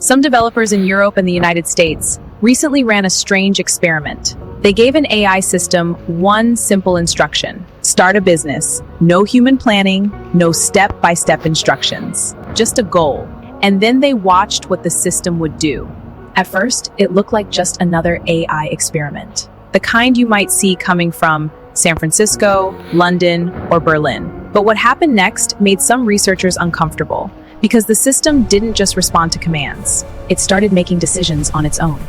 Some developers in Europe and the United States recently ran a strange experiment. They gave an AI system one simple instruction: start a business. No human planning, no step-by-step instructions, just a goal. And then they watched what the system would do. At first, it looked like just another AI experiment, the kind you might see coming from San Francisco, London, or Berlin. But what happened next made some researchers uncomfortable, because the system didn't just respond to commands. It started making decisions on its own.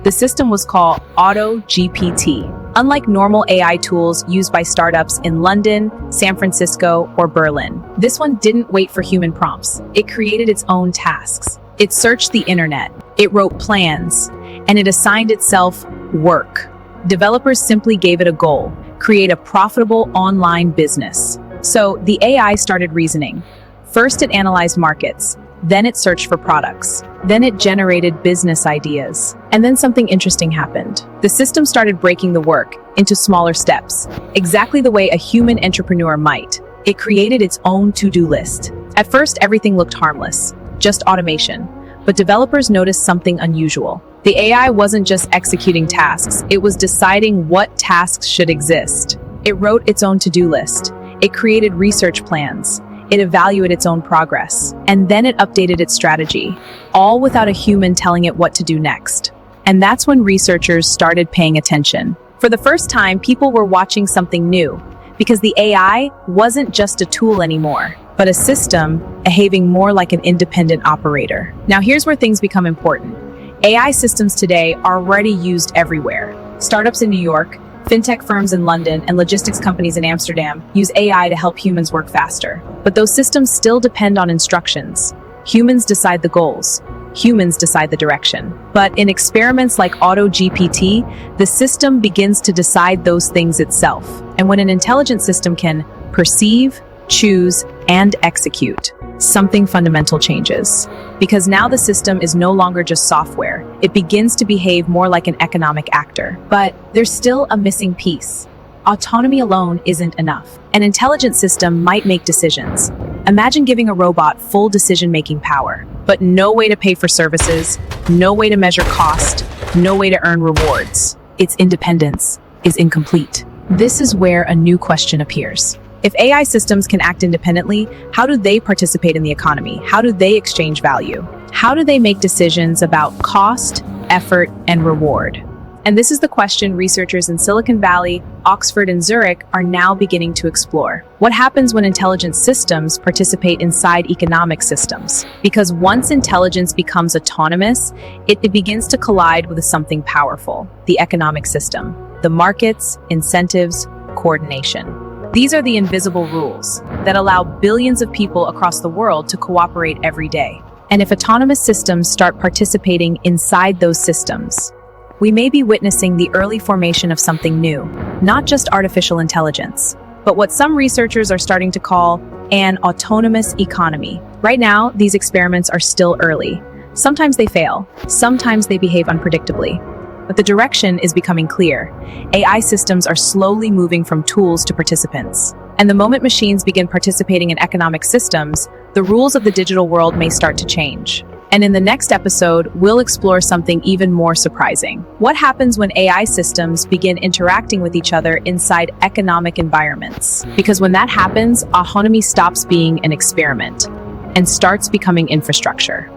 The system was called AutoGPT. Unlike normal AI tools used by startups in London, San Francisco, or Berlin, this one didn't wait for human prompts. It created its own tasks. It searched the internet, it wrote plans, and it assigned itself work. Developers simply gave it a goal: create a profitable online business. So the AI started reasoning. First, it analyzed markets. Then it searched for products. Then it generated business ideas. And then something interesting happened. The system started breaking the work into smaller steps, exactly the way a human entrepreneur might. It created its own to-do list. At first, everything looked harmless, just automation. But developers noticed something unusual. The AI wasn't just executing tasks, it was deciding what tasks should exist. It wrote its own to-do list. It created research plans. It evaluated its own progress, and then it updated its strategy, all without a human telling it what to do next. And that's when researchers started paying attention. For the first time, people were watching something new, because the AI wasn't just a tool anymore, but a system behaving more like an independent operator. Now here's where things become important. AI systems today are already used everywhere. Startups in New York, fintech firms in London, and logistics companies in Amsterdam use AI to help humans work faster. But those systems still depend on instructions. Humans decide the goals. Humans decide the direction. But in experiments like AutoGPT, the system begins to decide those things itself. And when an intelligent system can perceive, choose, and execute, something fundamental changes. Because now the system is no longer just software. It begins to behave more like an economic actor. But there's still a missing piece. Autonomy alone isn't enough. An intelligent system might make decisions. Imagine giving a robot full decision-making power, but no way to pay for services, no way to measure cost, no way to earn rewards. Its independence is incomplete. This is where a new question appears. If AI systems can act independently, how do they participate in the economy? How do they exchange value? How do they make decisions about cost, effort, and reward? And this is the question researchers in Silicon Valley, Oxford, and Zurich are now beginning to explore. What happens when intelligent systems participate inside economic systems? Because once intelligence becomes autonomous, it begins to collide with something powerful: the economic system, the markets, incentives, coordination. These are the invisible rules that allow billions of people across the world to cooperate every day. And if autonomous systems start participating inside those systems, we may be witnessing the early formation of something new, not just artificial intelligence, but what some researchers are starting to call an autonomous economy. Right now, these experiments are still early. Sometimes they fail, sometimes they behave unpredictably. But the direction is becoming clear. AI systems are slowly moving from tools to participants. And the moment machines begin participating in economic systems, the rules of the digital world may start to change. And in the next episode, we'll explore something even more surprising. What happens when AI systems begin interacting with each other inside economic environments? Because when that happens, autonomy stops being an experiment and starts becoming infrastructure.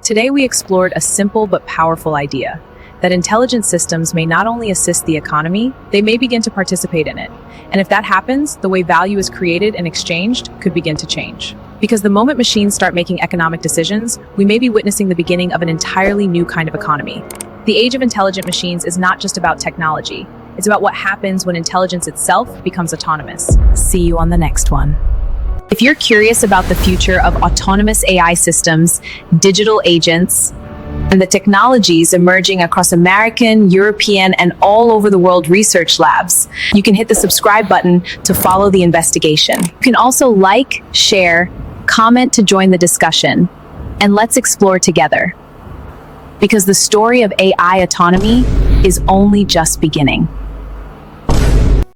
Today we explored a simple but powerful idea, that intelligent systems may not only assist the economy, they may begin to participate in it. And if that happens, the way value is created and exchanged could begin to change. Because the moment machines start making economic decisions, we may be witnessing the beginning of an entirely new kind of economy. The age of intelligent machines is not just about technology, it's about what happens when intelligence itself becomes autonomous. See you on the next one. If you're curious about the future of autonomous AI systems, digital agents, and the technologies emerging across American, European, and all over the world research labs, you can hit the subscribe button to follow the investigation. You can also like, share, comment to join the discussion, and let's explore together. Because the story of AI autonomy is only just beginning.